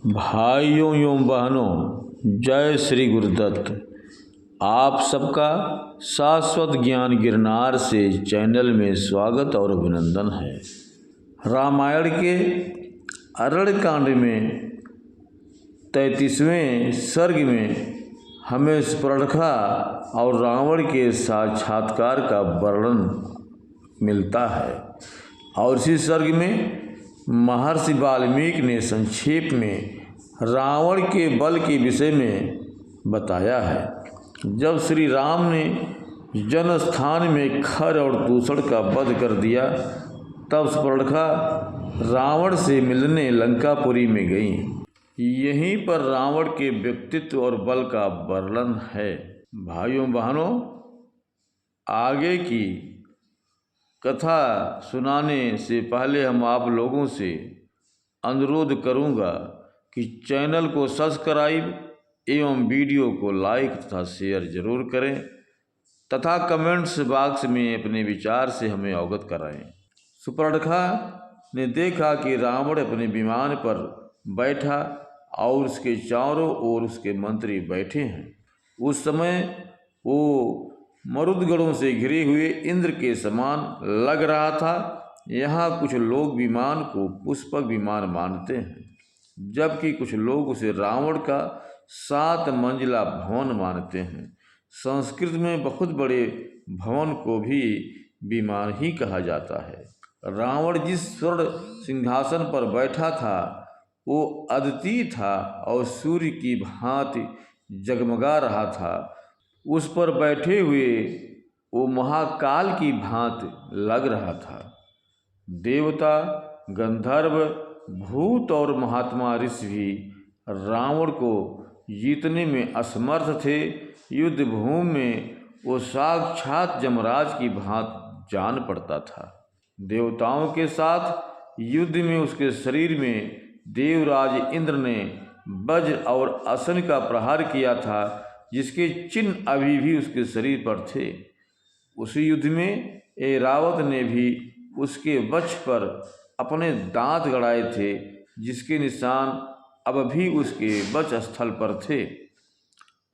भाइयों एवं बहनों, जय श्री गुरुदत्त। आप सबका शाश्वत ज्ञान गिरनार से चैनल में स्वागत और अभिनंदन है। रामायण के अरण्यकांड में 33वें सर्ग में हमें सुपर्णखा और रावण के साक्षात्कार का वर्णन मिलता है और इसी सर्ग में महर्षि वाल्मीकि ने संक्षेप में रावण के बल के विषय में बताया है। जब श्री राम ने जनस्थान में खर और दूषण का वध कर दिया, तब सुपर्णखा रावण से मिलने लंकापुरी में गईं। यहीं पर रावण के व्यक्तित्व और बल का वर्णन है। भाइयों बहनों, आगे की कथा सुनाने से पहले हम आप लोगों से अनुरोध करूंगा कि चैनल को सब्सक्राइब एवं वीडियो को लाइक तथा शेयर जरूर करें तथा कमेंट्स बॉक्स में अपने विचार से हमें अवगत कराएं। सुपर्णखा ने देखा कि रावण अपने विमान पर बैठा और उसके चारों ओर उसके मंत्री बैठे हैं। उस समय वो मरुदगणों से घिरे हुए इंद्र के समान लग रहा था। यहाँ कुछ लोग विमान को पुष्पक विमान मानते हैं, जबकि कुछ लोग उसे रावण का 7 मंजिला भवन मानते हैं। संस्कृत में बहुत बड़े भवन को भी विमान ही कहा जाता है। रावण जिस स्वर्ण सिंहासन पर बैठा था वो अद्वितीय था और सूर्य की भांति जगमगा रहा था। उस पर बैठे हुए वो महाकाल की भांति लग रहा था। देवता, गंधर्व, भूत और महात्मा ऋषि भी रावण को जीतने में असमर्थ थे। युद्ध भूमि में वो साक्षात यमराज की भांति जान पड़ता था। देवताओं के साथ युद्ध में उसके शरीर में देवराज इंद्र ने वज्र और असन का प्रहार किया था, जिसके चिन्ह अभी भी उसके शरीर पर थे। उसी युद्ध में ऐरावत ने भी उसके वक्ष पर अपने दांत गड़ाए थे, जिसके निशान अब भी उसके वक्ष स्थल पर थे।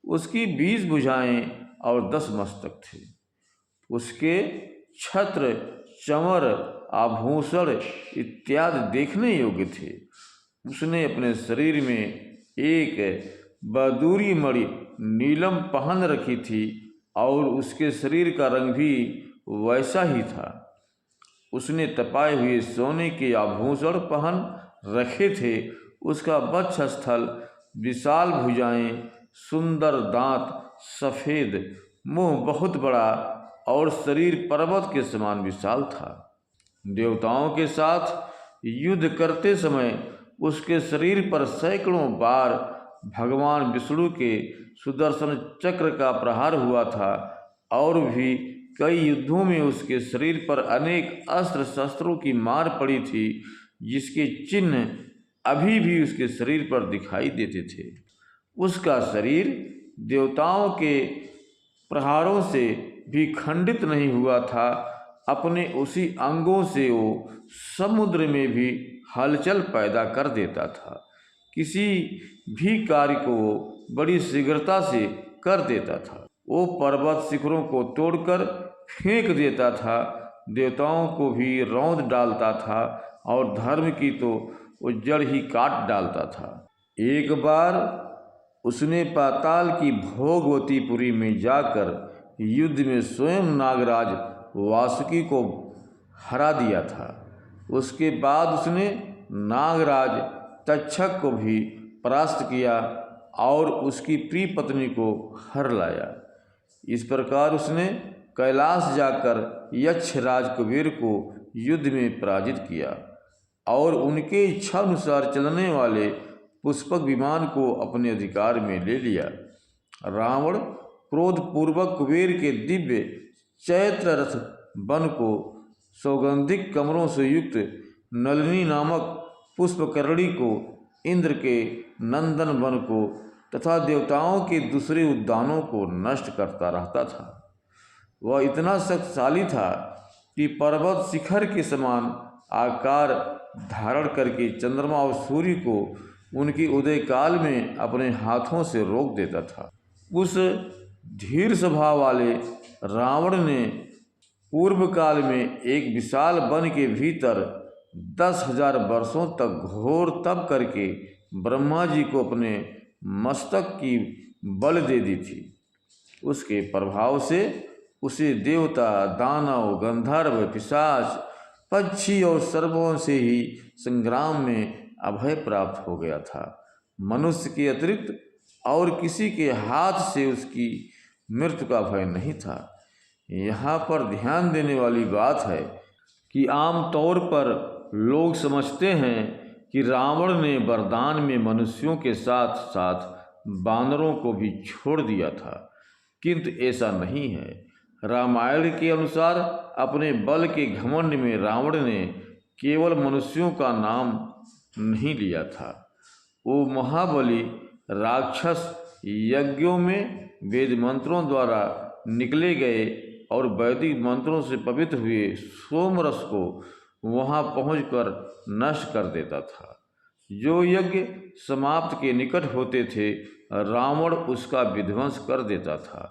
उसकी 20 भुजाएं और 10 मस्तक थे। उसके छत्र, चमर, आभूषण इत्यादि देखने योग्य थे। उसने अपने शरीर में एक बदूरी मणि नीलम पहन रखी थी और उसके शरीर का रंग भी वैसा ही था। उसने तपाए हुए सोने के आभूषण पहन रखे थे। उसका वक्ष स्थल, विशाल भुजाएं, सुंदर दांत, सफ़ेद मुंह बहुत बड़ा और शरीर पर्वत के समान विशाल था। देवताओं के साथ युद्ध करते समय उसके शरीर पर सैकड़ों बार भगवान विष्णु के सुदर्शन चक्र का प्रहार हुआ था और भी कई युद्धों में उसके शरीर पर अनेक अस्त्र शस्त्रों की मार पड़ी थी, जिसके चिन्ह अभी भी उसके शरीर पर दिखाई देते थे। उसका शरीर देवताओं के प्रहारों से भी खंडित नहीं हुआ था। अपने उसी अंगों से वो समुद्र में भी हलचल पैदा कर देता था। किसी भी कार्य को बड़ी शीघ्रता से कर देता था। वो पर्वत शिखरों को तोड़कर फेंक देता था, देवताओं को भी रौंद डालता था और धर्म की तो वो जड़ ही काट डालता था। एक बार उसने पाताल की भोगवतीपुरी में जाकर युद्ध में स्वयं नागराज वासुकी को हरा दिया था। उसके बाद उसने नागराज तक्षक को भी परास्त किया और उसकी प्रिय पत्नी को हर लाया। इस प्रकार उसने कैलाश जाकर यक्षराज कुबेर को युद्ध में पराजित किया और उनके इच्छा अनुसार चलने वाले पुष्पक विमान को अपने अधिकार में ले लिया। रावण क्रोधपूर्वक कुबेर के दिव्य चैत्र रथ वन को, सौगंधिक कमरों से युक्त नलिनी नामक पुष्पकरणी को, इंद्र के नंदन वन को तथा देवताओं के दूसरे उद्यानों को नष्ट करता रहता था। वह इतना शक्तिशाली था कि पर्वत शिखर के समान आकार धारण करके चंद्रमा और सूर्य को उनकी उदय काल में अपने हाथों से रोक देता था। उस धीर स्वभाव वाले रावण ने पूर्व काल में एक विशाल वन के भीतर 10,000 वर्षों तक घोर तप करके ब्रह्मा जी को अपने मस्तक की बल दे दी थी। उसके प्रभाव से उसे देवता, दानव, गंधर्व, पिशाच, पक्षी और सर्पों से ही संग्राम में अभय प्राप्त हो गया था। मनुष्य के अतिरिक्त और किसी के हाथ से उसकी मृत्यु का भय नहीं था। यहाँ पर ध्यान देने वाली बात है कि आम तौर पर लोग समझते हैं कि रावण ने वरदान में मनुष्यों के साथ साथ बानरों को भी छोड़ दिया था, किंतु ऐसा नहीं है। रामायण के अनुसार अपने बल के घमंड में रावण ने केवल मनुष्यों का नाम नहीं लिया था। वो महाबली राक्षस यज्ञों में वेद मंत्रों द्वारा निकले गए और वैदिक मंत्रों से पवित्र हुए सोमरस को वहां पहुंचकर नष्ट कर देता था। जो यज्ञ समाप्ति के निकट होते थे, रावण उसका विध्वंस कर देता था।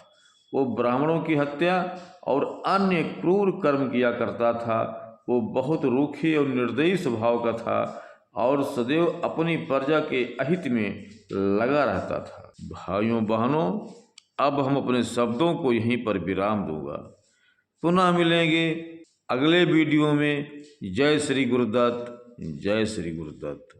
वो ब्राह्मणों की हत्या और अन्य क्रूर कर्म किया करता था। वो बहुत रूखे और निर्दयी स्वभाव का था और सदैव अपनी प्रजा के अहित में लगा रहता था। भाइयों बहनों, अब हम अपने शब्दों को यहीं पर विराम दूंगा। पुनः मिलेंगे अगले वीडियो में। जय श्री गुरुदत्त, जय श्री गुरुदत्त।